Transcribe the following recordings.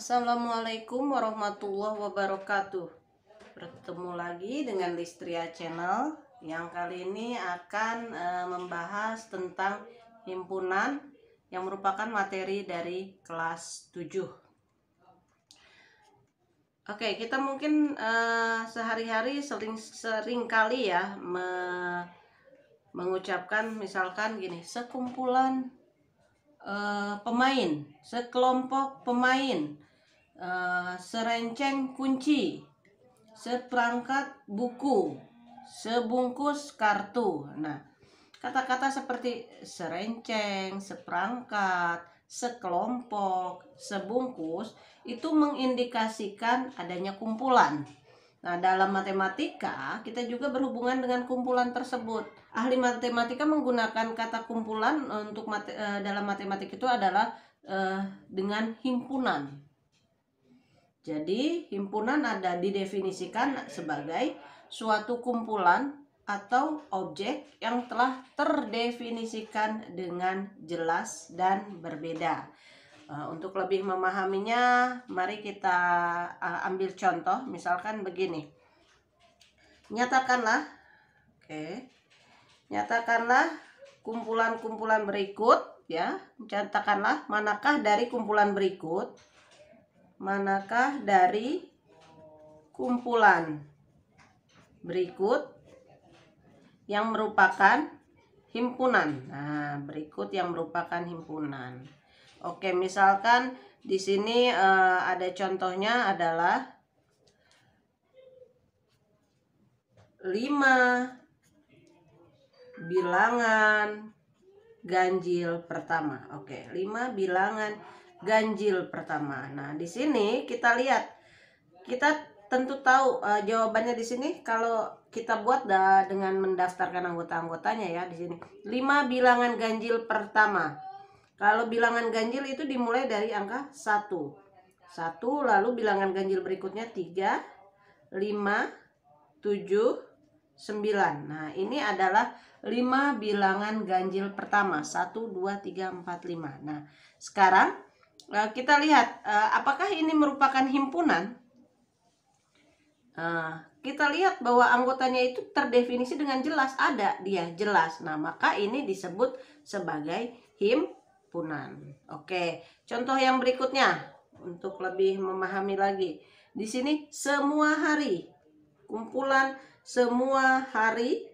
Assalamualaikum warahmatullahi wabarakatuh. Bertemu lagi dengan Listria Channel yang kali ini akan membahas tentang himpunan yang merupakan materi dari kelas 7. Oke, kita mungkin sehari-hari sering kali ya mengucapkan misalkan gini, sekumpulan pemain, sekelompok pemain, serenceng kunci, seperangkat buku, sebungkus kartu. Nah, kata-kata seperti serenceng, seperangkat, sekelompok, sebungkus itu mengindikasikan adanya kumpulan. Nah, dalam matematika kita juga berhubungan dengan kumpulan tersebut. Ahli matematika menggunakan kata kumpulan untuk dalam matematika itu adalah dengan himpunan. Jadi, himpunan ada didefinisikan sebagai suatu kumpulan atau objek yang telah terdefinisikan dengan jelas dan berbeda. Untuk lebih memahaminya, mari kita ambil contoh. Misalkan begini. Nyatakanlah kumpulan-kumpulan berikut ya. Nyatakanlah manakah dari kumpulan berikut? Manakah dari kumpulan berikut yang merupakan himpunan? Nah, berikut yang merupakan himpunan. Oke, misalkan di sini ada contohnya adalah 5 bilangan ganjil pertama. Oke, 5 bilangan ganjil pertama. Nah, di sini kita lihat, kita tentu tahu jawabannya di sini kalau kita buat dengan mendaftarkan anggota-anggotanya ya di sini. 5 bilangan ganjil pertama. Kalau bilangan ganjil itu dimulai dari angka 1. Lalu bilangan ganjil berikutnya 3, 5, 7, 9. Nah, ini adalah 5 bilangan ganjil pertama. 1, 2, 3, 4, 5. Nah, sekarang kita lihat apakah ini merupakan himpunan? Kita lihat bahwa anggotanya itu terdefinisi dengan jelas, ada dia jelas. Nah, maka ini disebut sebagai himpunan. Oke, contoh yang berikutnya untuk lebih memahami lagi. Di sini semua hari, kumpulan semua hari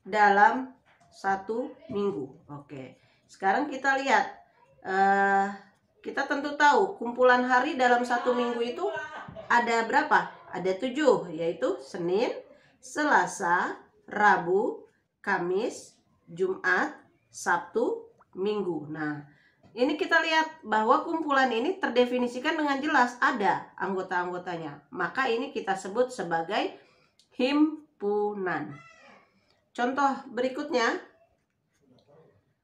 dalam 1 minggu. Oke, sekarang kita lihat. Kita tentu tahu kumpulan hari dalam 1 minggu itu ada berapa? Ada 7, yaitu Senin, Selasa, Rabu, Kamis, Jumat, Sabtu, Minggu. Nah, ini kita lihat bahwa kumpulan ini terdefinisikan dengan jelas, ada anggota-anggotanya. Maka ini kita sebut sebagai himpunan. Contoh berikutnya,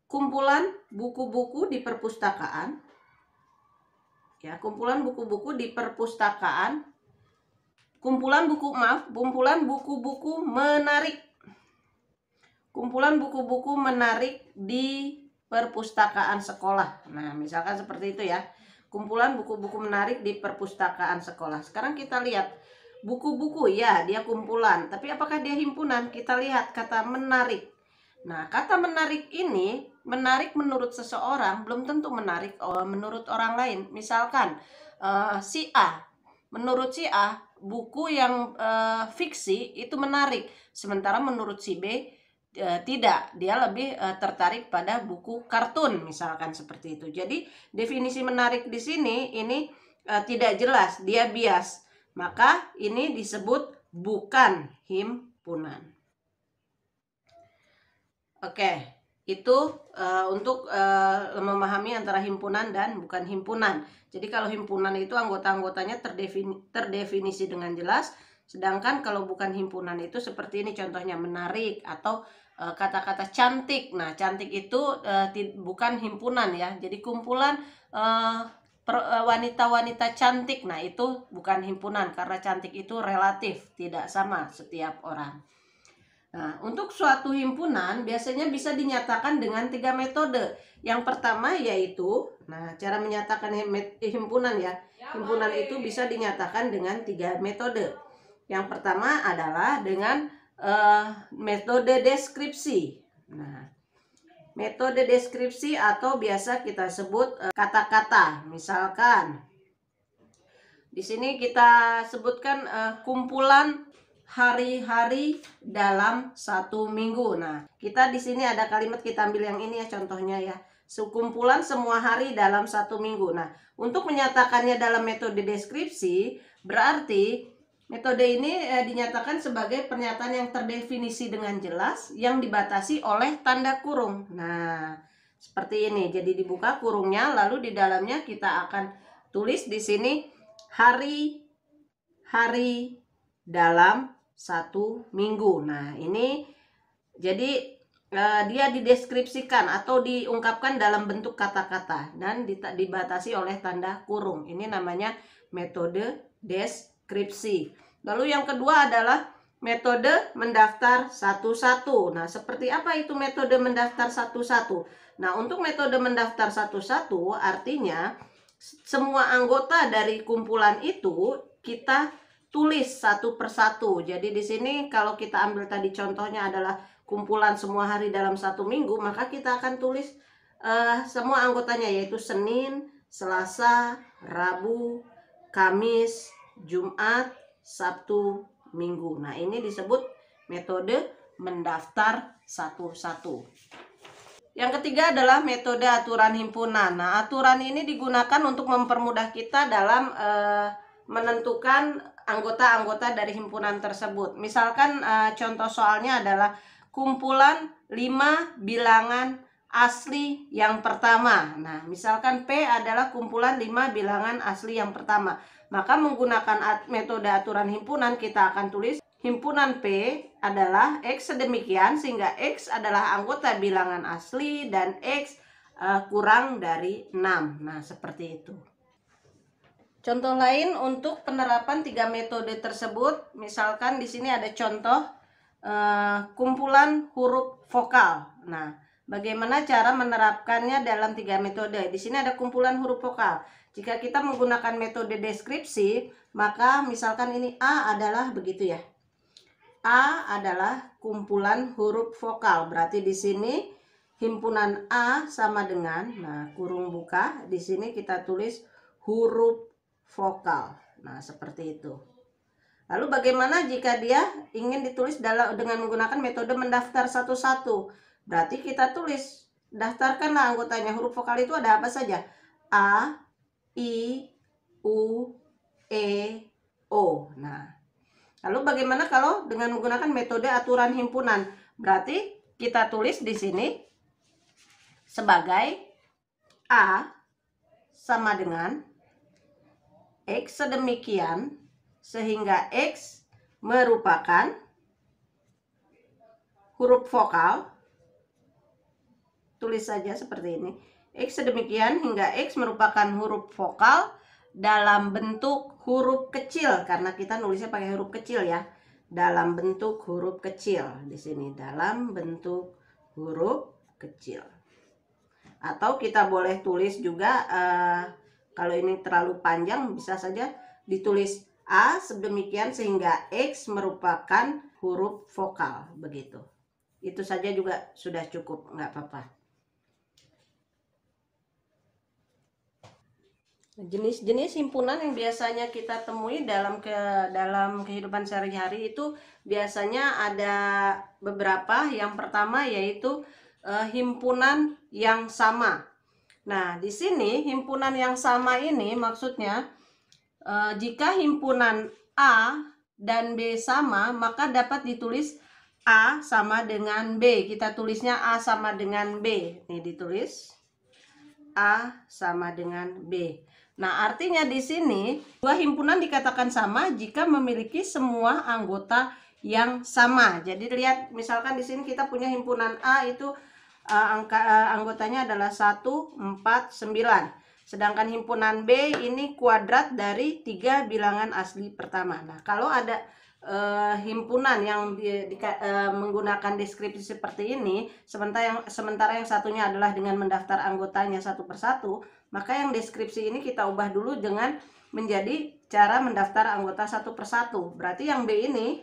kumpulan buku-buku di perpustakaan. Ya, kumpulan buku-buku di perpustakaan. Kumpulan buku-buku menarik. Kumpulan buku-buku menarik di perpustakaan sekolah. Nah, misalkan seperti itu ya. Kumpulan buku-buku menarik di perpustakaan sekolah. Sekarang kita lihat buku-buku, ya dia kumpulan. Tapi apakah dia himpunan? Kita lihat kata menarik. Nah, kata menarik ini, menarik menurut seseorang belum tentu menarik menurut orang lain. Misalkan si A, menurut si A buku yang fiksi itu menarik, sementara menurut si B tidak, dia lebih tertarik pada buku kartun misalkan seperti itu. Jadi definisi menarik di sini ini tidak jelas, dia bias. Maka ini disebut bukan himpunan. Oke, itu untuk memahami antara himpunan dan bukan himpunan. Jadi kalau himpunan itu anggota-anggotanya terdefinisi dengan jelas, sedangkan kalau bukan himpunan itu seperti ini contohnya, menarik atau kata-kata cantik. Nah, cantik itu bukan himpunan ya. Jadi kumpulan wanita-wanita cantik. Nah, itu bukan himpunan karena cantik itu relatif, tidak sama setiap orang. Nah, untuk suatu himpunan biasanya bisa dinyatakan dengan 3 metode. Yang pertama yaitu, nah cara menyatakan himpunan ya. Himpunan itu bisa dinyatakan dengan 3 metode. Yang pertama adalah dengan metode deskripsi. Nah, metode deskripsi atau biasa kita sebut kata-kata. Misalkan di sini kita sebutkan kumpulan hari-hari dalam 1 minggu. Nah, kita di sini ada kalimat, kita ambil yang ini ya contohnya ya. Sekumpulan semua hari dalam 1 minggu. Nah, untuk menyatakannya dalam metode deskripsi, berarti metode ini dinyatakan sebagai pernyataan yang terdefinisi dengan jelas, yang dibatasi oleh tanda kurung. Nah, seperti ini. Jadi dibuka kurungnya, lalu di dalamnya kita akan tulis di sini hari-hari dalam 1 minggu. Nah, ini jadi dia dideskripsikan atau diungkapkan dalam bentuk kata-kata dan dibatasi oleh tanda kurung. Ini namanya metode deskripsi. Lalu yang kedua adalah metode mendaftar satu-satu. Nah, seperti apa itu metode mendaftar satu-satu? Nah, untuk metode mendaftar satu-satu artinya semua anggota dari kumpulan itu kita tulis satu persatu. Jadi di sini kalau kita ambil tadi contohnya adalah kumpulan semua hari dalam 1 minggu, maka kita akan tulis semua anggotanya, yaitu Senin, Selasa, Rabu, Kamis, Jumat, Sabtu, Minggu. Nah, ini disebut metode mendaftar satu-satu. Yang ketiga adalah metode aturan himpunan. Nah, aturan ini digunakan untuk mempermudah kita dalam menentukan anggota-anggota dari himpunan tersebut. Misalkan contoh soalnya adalah kumpulan 5 bilangan asli yang pertama. Nah, misalkan P adalah kumpulan 5 bilangan asli yang pertama. Maka menggunakan metode aturan himpunan kita akan tulis himpunan P adalah X sedemikian sehingga X adalah anggota bilangan asli dan X kurang dari 6. Nah, seperti itu. Contoh lain untuk penerapan 3 metode tersebut, misalkan di sini ada contoh kumpulan huruf vokal. Nah, bagaimana cara menerapkannya dalam 3 metode? Di sini ada kumpulan huruf vokal. Jika kita menggunakan metode deskripsi, maka misalkan ini A adalah begitu ya. A adalah kumpulan huruf vokal. Berarti di sini himpunan A sama dengan, nah kurung buka, di sini kita tulis huruf vokal. Nah, seperti itu. Lalu bagaimana jika dia ingin ditulis dengan menggunakan metode mendaftar satu-satu? Berarti kita tulis, daftarkanlah anggotanya. Huruf vokal itu ada apa saja? A, I, U, E, O. Nah, lalu bagaimana kalau dengan menggunakan metode aturan himpunan? Berarti kita tulis di sini sebagai A sama dengan X sedemikian sehingga X merupakan huruf vokal. Tulis saja seperti ini. X sedemikian hingga X merupakan huruf vokal dalam bentuk huruf kecil, karena kita nulisnya pakai huruf kecil ya. Dalam bentuk huruf kecil di sini, dalam bentuk huruf kecil. Atau kita boleh tulis juga kalau ini terlalu panjang bisa saja ditulis A sedemikian sehingga X merupakan huruf vokal, begitu. Itu saja juga sudah cukup, nggak apa-apa. Jenis-jenis himpunan yang biasanya kita temui dalam kehidupan sehari-hari itu biasanya ada beberapa. Yang pertama yaitu himpunan yang sama. Nah, di sini himpunan yang sama ini maksudnya jika himpunan A dan B sama, maka dapat ditulis A sama dengan B. Kita tulisnya A sama dengan B. Nih ditulis A sama dengan B. Nah, artinya di sini dua himpunan dikatakan sama jika memiliki semua anggota yang sama. Jadi lihat, misalkan di sini kita punya himpunan A itu anggotanya adalah 1, 4, 9. Sedangkan himpunan B ini kuadrat dari 3 bilangan asli pertama. Nah, kalau ada himpunan yang menggunakan deskripsi seperti ini, sementara yang satunya adalah dengan mendaftar anggotanya satu persatu, maka yang deskripsi ini kita ubah dulu dengan menjadi cara mendaftar anggota satu persatu. Berarti yang B ini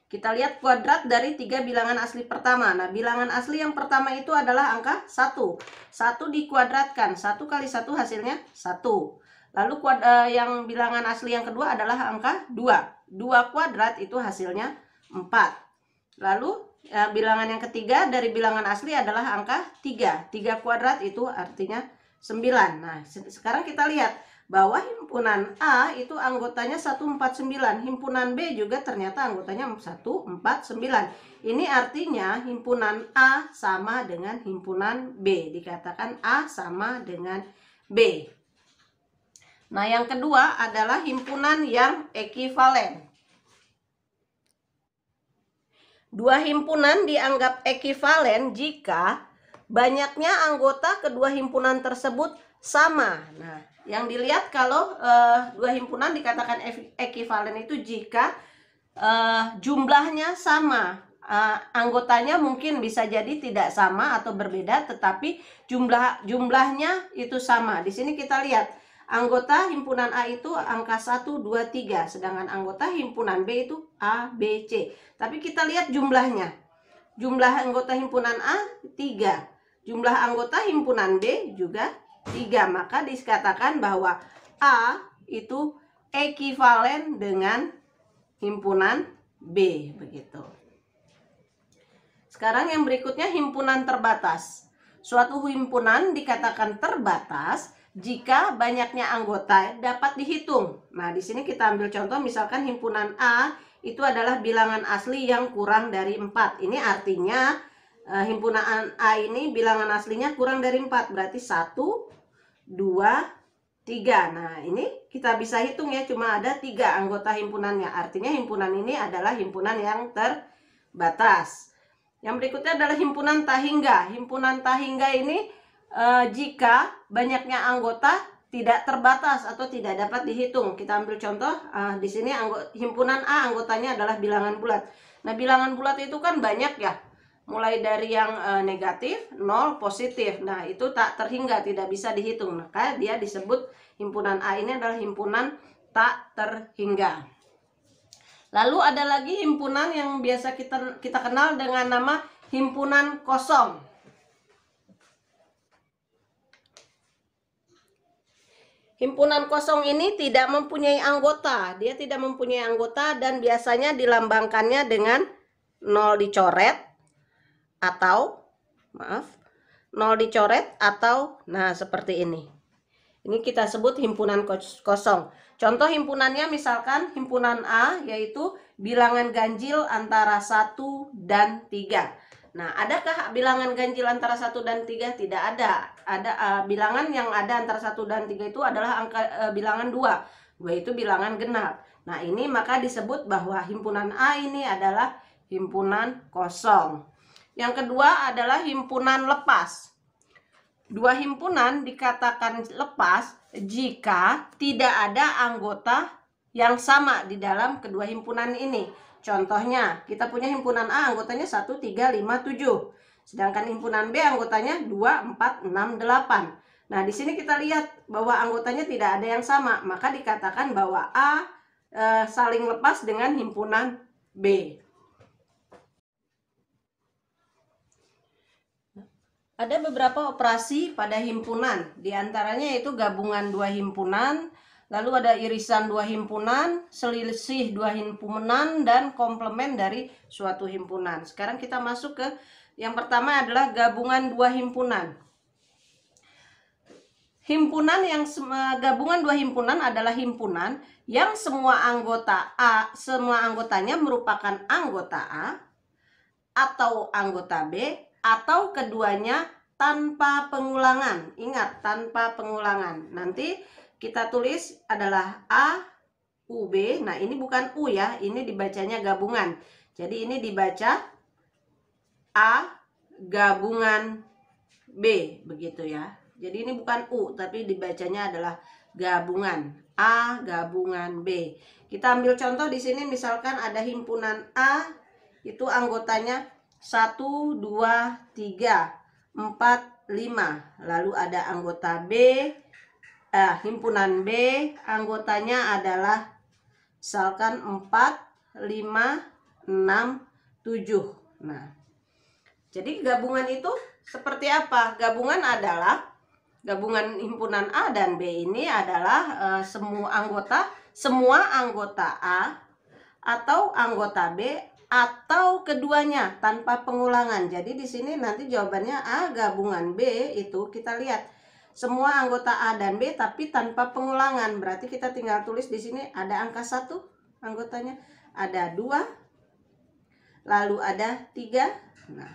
kita lihat kuadrat dari 3 bilangan asli pertama. Nah, bilangan asli yang pertama itu adalah angka 1. 1 dikuadratkan, 1 kali 1 hasilnya 1. Lalu yang bilangan asli yang kedua adalah angka 2. 2 kuadrat itu hasilnya 4. Lalu bilangan yang ketiga dari bilangan asli adalah angka 3. 3 kuadrat itu artinya 9. Nah, sekarang kita lihat bahwa himpunan A itu anggotanya 149. Himpunan B juga ternyata anggotanya 149. Ini artinya himpunan A sama dengan himpunan B. Dikatakan A sama dengan B. Nah, yang kedua adalah himpunan yang ekivalen. Dua himpunan dianggap ekivalen jika banyaknya anggota kedua himpunan tersebut sama. Nah, yang dilihat kalau dua himpunan dikatakan ekivalen itu jika jumlahnya sama. Anggotanya mungkin bisa jadi tidak sama atau berbeda, tetapi jumlahnya itu sama. Di sini kita lihat anggota himpunan A itu angka 1, 2, 3. Sedangkan anggota himpunan B itu A, B, C. Tapi kita lihat jumlahnya. Jumlah anggota himpunan A 3. Jumlah anggota himpunan B juga 3. Maka dikatakan bahwa A itu ekivalen dengan himpunan B. Begitu. Sekarang yang berikutnya himpunan terbatas. Suatu himpunan dikatakan terbatas jika banyaknya anggota dapat dihitung. Nah, di sini kita ambil contoh, misalkan himpunan A itu adalah bilangan asli yang kurang dari 4. Ini artinya himpunan A ini bilangan aslinya kurang dari 4. Berarti 1, 2, 3. Nah, ini kita bisa hitung ya, cuma ada 3 anggota himpunannya. Artinya himpunan ini adalah himpunan yang terbatas. Yang berikutnya adalah himpunan tak hingga. Himpunan tak hingga ini jika banyaknya anggota tidak terbatas atau tidak dapat dihitung. Kita ambil contoh, di sini himpunan A anggotanya adalah bilangan bulat. Nah, bilangan bulat itu kan banyak ya, mulai dari yang negatif, 0, positif. Nah, itu tak terhingga, tidak bisa dihitung. Maka dia disebut himpunan A ini adalah himpunan tak terhingga. Lalu ada lagi himpunan yang biasa kita kenal dengan nama himpunan kosong. Himpunan kosong ini tidak mempunyai anggota. Dia tidak mempunyai anggota dan biasanya dilambangkannya dengan 0 dicoret atau 0 dicoret atau nah seperti ini. Ini kita sebut himpunan kosong. Contoh himpunannya misalkan himpunan A yaitu bilangan ganjil antara 1 dan 3. Nah, adakah bilangan ganjil antara 1 dan 3? Tidak ada. Ada bilangan yang ada antara 1 dan 3 itu adalah bilangan 2. 2 itu bilangan genap. Nah, ini maka disebut bahwa himpunan A ini adalah himpunan kosong. Yang kedua adalah himpunan lepas. Dua himpunan dikatakan lepas jika tidak ada anggota yang sama di dalam kedua himpunan ini. Contohnya, kita punya himpunan A anggotanya 1, 3, 5, 7. Sedangkan himpunan B anggotanya 2, 4, 6, 8. Nah, di sini kita lihat bahwa anggotanya tidak ada yang sama. Maka dikatakan bahwa A saling lepas dengan himpunan B. Ada beberapa operasi pada himpunan. Di antaranya yaitu gabungan dua himpunan, lalu ada irisan dua himpunan, selisih dua himpunan, dan komplement dari suatu himpunan. Sekarang kita masuk ke yang pertama adalah gabungan dua himpunan. Gabungan dua himpunan adalah himpunan yang semua anggotanya merupakan anggota A atau anggota B atau keduanya tanpa pengulangan. Ingat, tanpa pengulangan. Nanti kita tulis adalah A, U, B. Nah, ini bukan U ya, ini dibacanya gabungan. Jadi ini dibaca A gabungan B, begitu ya. Jadi ini bukan U, tapi dibacanya adalah gabungan A gabungan B. Kita ambil contoh di sini, misalkan ada himpunan A itu anggotanya 1, 2, 3, 4, 5. Lalu ada anggota B, himpunan B anggotanya adalah misalkan 4, 5, 6, 7. Nah, jadi gabungan itu seperti apa? Gabungan adalah gabungan himpunan A dan B ini adalah semua anggota A atau anggota B atau keduanya tanpa pengulangan. Jadi di sini nanti jawabannya A gabungan B itu kita lihat semua anggota A dan B tapi tanpa pengulangan. Berarti kita tinggal tulis di sini ada angka 1 anggotanya, ada 2, lalu ada 3. Nah,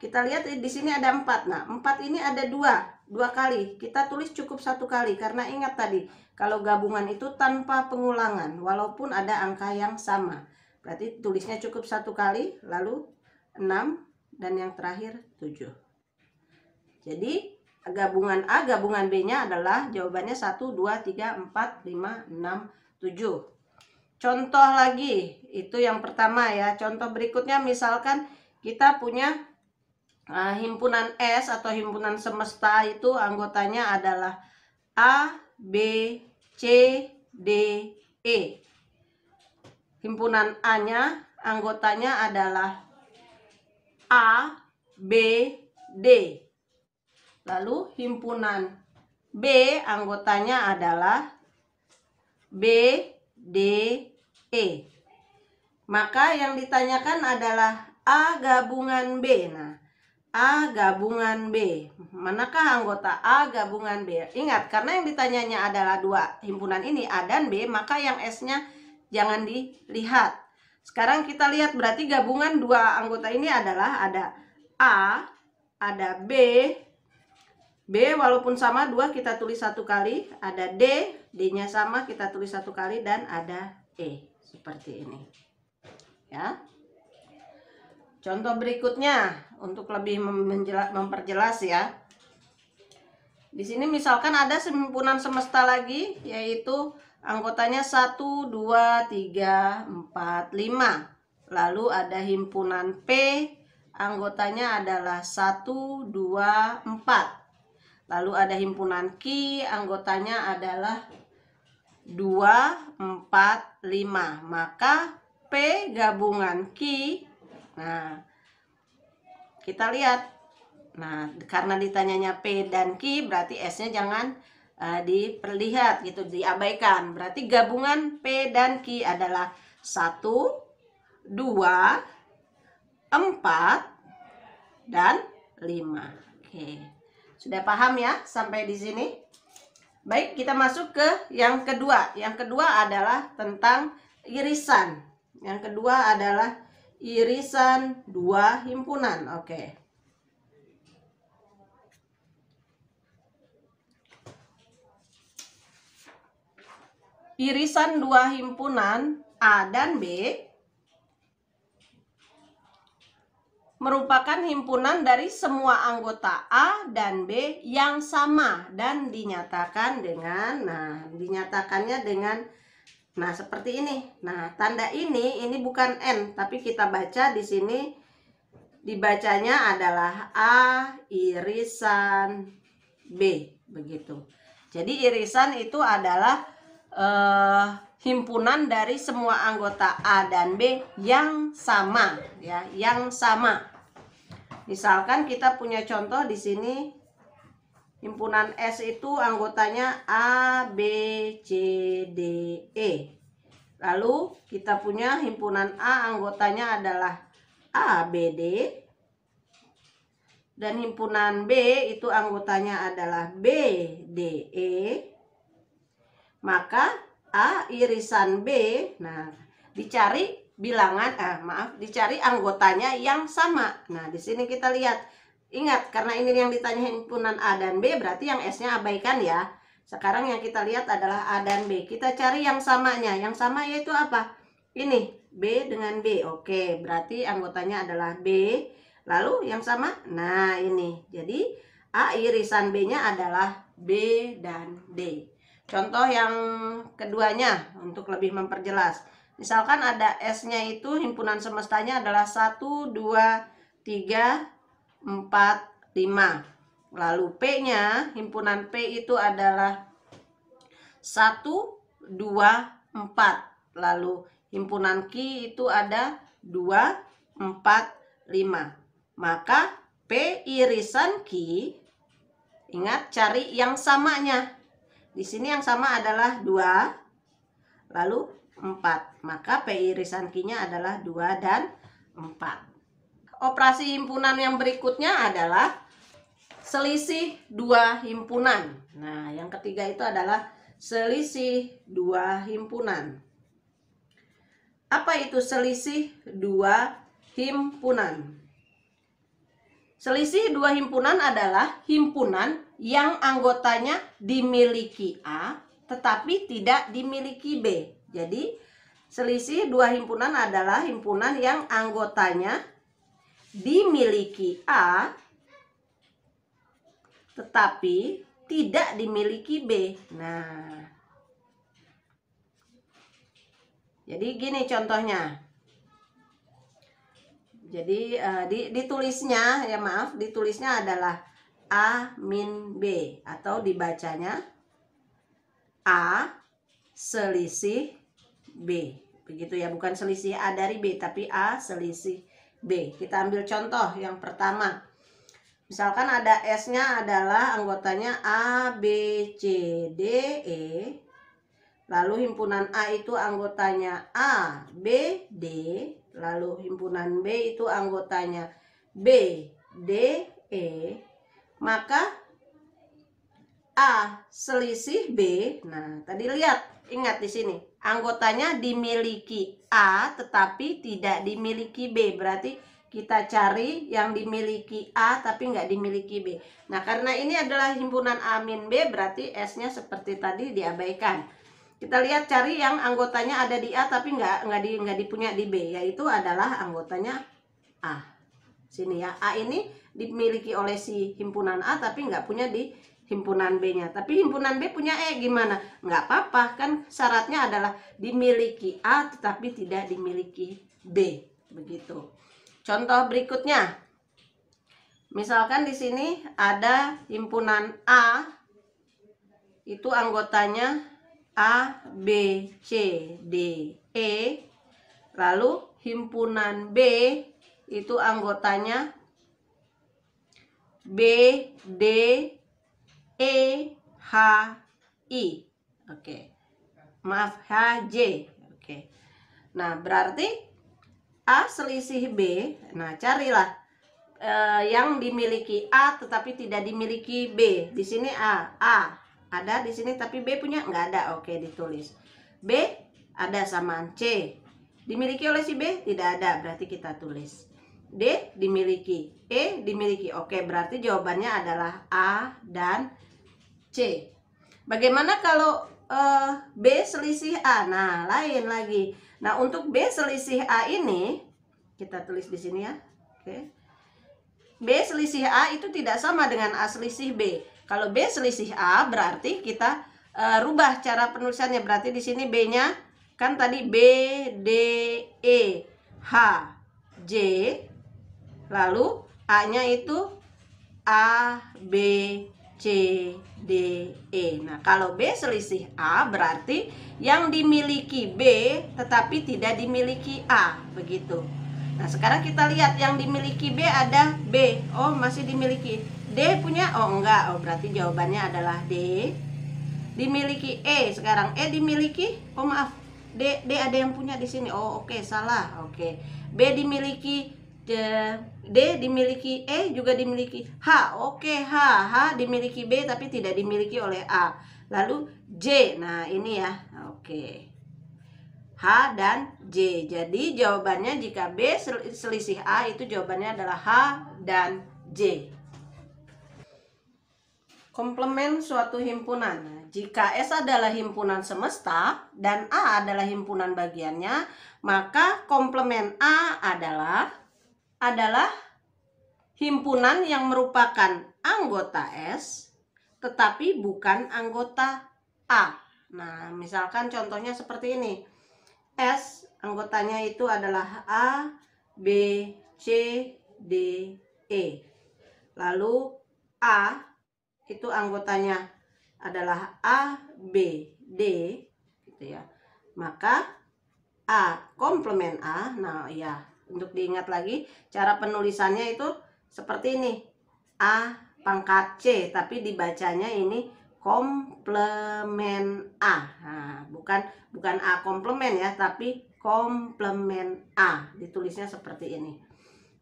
kita lihat di sini ada 4. Nah, 4 ini ada 2 kali. Kita tulis cukup 1 kali karena ingat tadi kalau gabungan itu tanpa pengulangan walaupun ada angka yang sama. Berarti tulisnya cukup 1 kali, lalu 6 dan yang terakhir 7. Jadi gabungan A gabungan B-nya adalah jawabannya 1, 2, 3, 4, 5, 6, 7. Contoh lagi, itu yang pertama ya. Contoh berikutnya misalkan kita punya himpunan S atau himpunan semesta itu anggotanya adalah A, B, C, D, E. Himpunan A-nya anggotanya adalah A, B, D. Lalu himpunan B anggotanya adalah B, D, E. Maka yang ditanyakan adalah A gabungan B. Nah, A gabungan B. Manakah anggota A gabungan B? Ingat, karena yang ditanyanya adalah 2 himpunan ini A dan B, maka yang S-nya jangan dilihat. Sekarang kita lihat berarti gabungan 2 anggota ini adalah ada A, ada B. B walaupun sama 2 kita tulis 1 kali, ada D, D-nya sama kita tulis 1 kali, dan ada E. Seperti ini. Ya. Contoh berikutnya untuk lebih memperjelas ya. Di sini misalkan ada himpunan semesta lagi, yaitu anggotanya 1, 2, 3, 4, 5. Lalu ada himpunan P, anggotanya adalah 1, 2, 4. Lalu ada himpunan Q, anggotanya adalah 2, 4, 5. Maka P gabungan Q. Nah, kita lihat. Nah, karena ditanyanya P dan Q, berarti S-nya jangan diperlihat gitu, diabaikan. Berarti gabungan P dan Q adalah 1, 2, 4, dan 5. Oke. Sudah paham ya sampai di sini? Baik, kita masuk ke yang kedua. Yang kedua adalah tentang irisan. Yang kedua adalah irisan 2 himpunan. Oke. Irisan 2 himpunan A dan B merupakan himpunan dari semua anggota A dan B yang sama dan dinyatakan dengan, dinyatakannya dengan, seperti ini. Nah, tanda ini bukan N, tapi kita baca di sini dibacanya adalah A irisan B, begitu. Jadi irisan itu adalah himpunan dari semua anggota A dan B yang sama ya, yang sama. Misalkan kita punya contoh di sini himpunan S itu anggotanya A, B, C, D, E. Lalu kita punya himpunan A anggotanya adalah A, B, D. Dan himpunan B itu anggotanya adalah B, D, E. Maka A irisan B, dicari bilangan, dicari anggotanya yang sama. Nah, di sini kita lihat. Ingat, karena ini yang ditanya himpunan A dan B, berarti yang S-nya abaikan ya. Sekarang yang kita lihat adalah A dan B. Kita cari yang samanya. Yang sama yaitu apa? Ini, B dengan B. Oke, berarti anggotanya adalah B. Lalu yang sama, ini. Jadi A irisan B-nya adalah B dan D. Contoh yang keduanya untuk lebih memperjelas. Misalkan ada S-nya itu himpunan semestanya adalah 1, 2, 3, 4, 5. Lalu P-nya, himpunan P itu adalah 1, 2, 4. Lalu himpunan Q itu ada 2, 4, 5. Maka P irisan Q, ingat cari yang samanya. Di sini yang sama adalah 2, lalu 4. Maka P irisan Q-nya adalah 2 dan 4. Operasi himpunan yang berikutnya adalah selisih dua himpunan. Nah, yang ketiga itu adalah selisih dua himpunan. Apa itu selisih dua himpunan? Selisih dua himpunan adalah himpunan yang anggotanya dimiliki A tetapi tidak dimiliki B. Jadi, selisih dua himpunan adalah himpunan yang anggotanya dimiliki A tetapi tidak dimiliki B. Nah, jadi gini contohnya. Jadi ditulisnya, ya maaf, ditulisnya adalah A min B atau dibacanya A selisih B. Begitu ya, bukan selisih A dari B tapi A selisih B. Kita ambil contoh yang pertama. Misalkan ada S-nya adalah anggotanya A, B, C, D, E. Lalu himpunan A itu anggotanya A, B, D. Lalu himpunan B itu anggotanya B, D, E. Maka A selisih B. Nah, tadi lihat, ingat di sini. Anggotanya dimiliki A tetapi tidak dimiliki B. Berarti kita cari yang dimiliki A tapi nggak dimiliki B. Nah, karena ini adalah himpunan A min B, berarti S-nya seperti tadi diabaikan. Kita lihat cari yang anggotanya ada di A tapi nggak dipunya di B, yaitu adalah anggotanya A. Sini ya, A ini dimiliki oleh si himpunan A tapi nggak punya di himpunan B-nya. Tapi himpunan B punya E, gimana? Nggak apa-apa, kan syaratnya adalah dimiliki A tetapi tidak dimiliki B. Begitu. Contoh berikutnya. Misalkan di sini ada himpunan A, itu anggotanya A, B, C, D, E. Lalu himpunan B itu anggotanya B, D, E, H, I. Oke. Maaf, H, J. Oke. Nah, berarti A selisih B. Nah, carilah yang dimiliki A tetapi tidak dimiliki B. Di sini A ada di sini tapi B punya nggak ada. Oke, ditulis. B ada samaan C. Dimiliki oleh si B tidak ada, berarti kita tulis. D dimiliki, E dimiliki. Oke, berarti jawabannya adalah A dan C. Bagaimana kalau B selisih A? Nah, lain lagi. Nah, untuk B selisih A ini kita tulis di sini ya. Oke. B selisih A itu tidak sama dengan A selisih B. Kalau B selisih A berarti kita rubah cara penulisannya. Berarti di sini B-nya kan tadi B, D, E, H, J. Lalu A-nya itu A, B, C, D, E. Nah, kalau B selisih A berarti yang dimiliki B tetapi tidak dimiliki A. Begitu. Nah, sekarang kita lihat yang dimiliki B ada B. Oh, masih dimiliki. D punya? Oh, enggak. Oh, berarti jawabannya adalah D. Dimiliki E. Sekarang E dimiliki? Oh, maaf. D ada yang punya di sini. Oh, oke, salah. Oke. B dimiliki D dimiliki E juga dimiliki H. Oke, H dimiliki B tapi tidak dimiliki oleh A. Lalu J. Nah, ini ya. Oke. H dan J. Jadi jawabannya jika B selisih A itu jawabannya adalah H dan J. Komplement suatu himpunan. Jika S adalah himpunan semesta dan A adalah himpunan bagiannya, maka komplement A adalah himpunan yang merupakan anggota S tetapi bukan anggota A. Nah, misalkan contohnya seperti ini. S anggotanya itu adalah A, B, C, D, E. Lalu A itu anggotanya adalah A, B, D, gitu ya. Maka A komplement A. Nah, ya, untuk diingat lagi, cara penulisannya itu seperti ini. A pangkat C, tapi dibacanya ini komplement A. Nah, bukan A komplement ya, tapi komplement A. Ditulisnya seperti ini.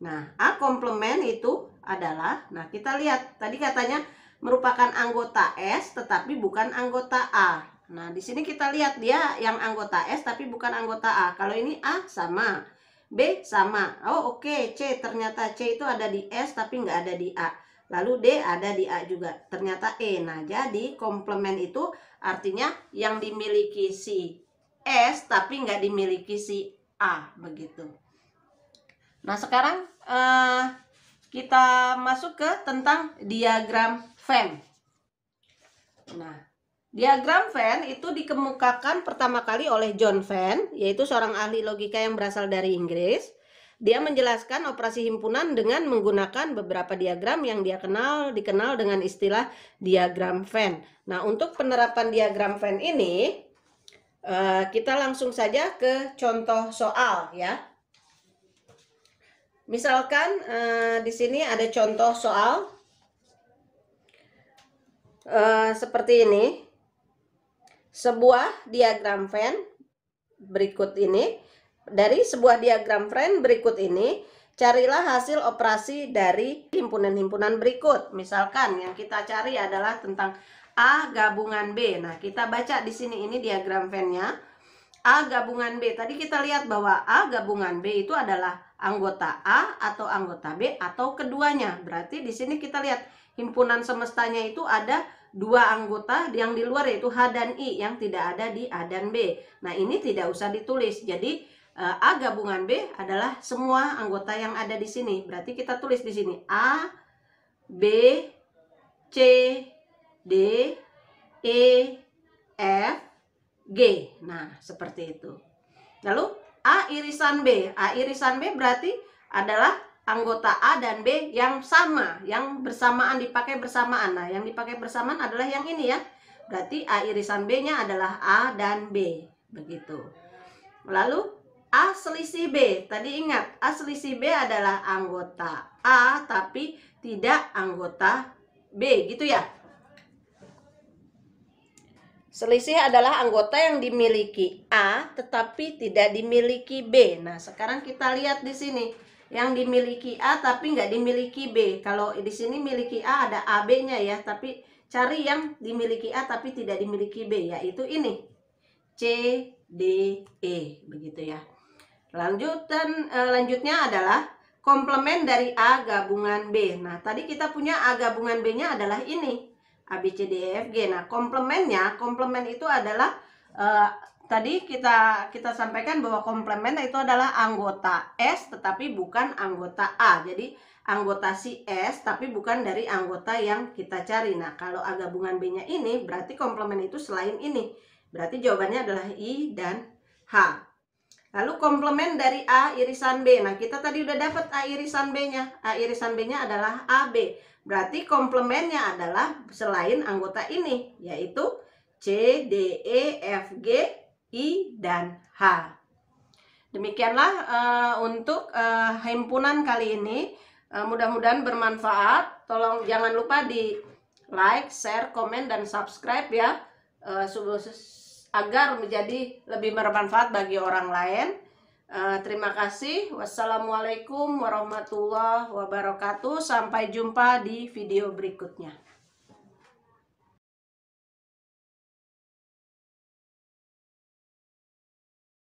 Nah, A komplement itu adalah, nah kita lihat, tadi katanya merupakan anggota S tetapi bukan anggota A. Nah, di sini kita lihat dia yang anggota S tapi bukan anggota A. Kalau ini A sama, B sama. Oh oke, C ternyata C itu ada di S tapi nggak ada di A. Lalu D ada di A juga. Ternyata E. Nah, jadi komplement itu artinya yang dimiliki si S tapi nggak dimiliki si A, begitu. Nah, sekarang kita masuk ke tentang diagram Venn. Nah, diagram Venn itu dikemukakan pertama kali oleh John Venn, yaitu seorang ahli logika yang berasal dari Inggris. Dia menjelaskan operasi himpunan dengan menggunakan beberapa diagram yang dikenal dengan istilah diagram Venn. Nah, untuk penerapan diagram Venn ini, kita langsung saja ke contoh soal ya. Misalkan di sini ada contoh soal seperti ini. Sebuah diagram Venn berikut ini. Dari sebuah diagram Venn berikut ini, carilah hasil operasi dari himpunan-himpunan berikut. Misalkan yang kita cari adalah tentang A gabungan B. Nah, kita baca di sini ini diagram Venn-nya. A gabungan B. Tadi kita lihat bahwa A gabungan B itu adalah anggota A atau anggota B atau keduanya. Berarti di sini kita lihat himpunan semestanya itu ada dua anggota yang di luar, yaitu H dan I, yang tidak ada di A dan B. Nah, ini tidak usah ditulis. Jadi A gabungan B adalah semua anggota yang ada di sini. Berarti kita tulis di sini A, B, C, D, E, F, G. Nah, seperti itu. Lalu A irisan B. A irisan B berarti adalah anggota A dan B yang sama, yang bersamaan, dipakai bersamaan. Nah, yang dipakai bersamaan adalah yang ini ya. Berarti A irisan B-nya adalah A dan B. Begitu. Lalu A selisih B. Tadi ingat, A selisih B adalah anggota A tapi tidak anggota B, gitu ya. Selisih adalah anggota yang dimiliki A tetapi tidak dimiliki B. Nah, sekarang kita lihat di sini. Yang dimiliki A tapi nggak dimiliki B. Kalau di sini miliki A ada AB-nya ya, tapi cari yang dimiliki A tapi tidak dimiliki B, yaitu ini. C, D, E, begitu ya. Lanjutnya adalah komplement dari A gabungan B. Nah, tadi kita punya A gabungan B-nya adalah ini. A, B, C, D, E, F, G. Nah, komplement itu adalah tadi kita sampaikan bahwa komplement itu adalah anggota S tetapi bukan anggota A. Jadi anggota si S tapi bukan dari anggota yang kita cari. Nah, kalau A gabungan B-nya ini berarti komplement itu selain ini. Berarti jawabannya adalah I dan H. Lalu komplement dari A irisan B. Nah, kita tadi udah dapat A irisan B-nya. A irisan B-nya adalah AB. Berarti komplementnya adalah selain anggota ini, yaitu C, D, E, F, G, I, dan H. Demikianlah untuk himpunan kali ini. Mudah-mudahan bermanfaat. Tolong jangan lupa di like, share, komen, dan subscribe ya. Agar menjadi lebih bermanfaat bagi orang lain. Terima kasih. Wassalamualaikum warahmatullahi wabarakatuh. Sampai jumpa di video berikutnya.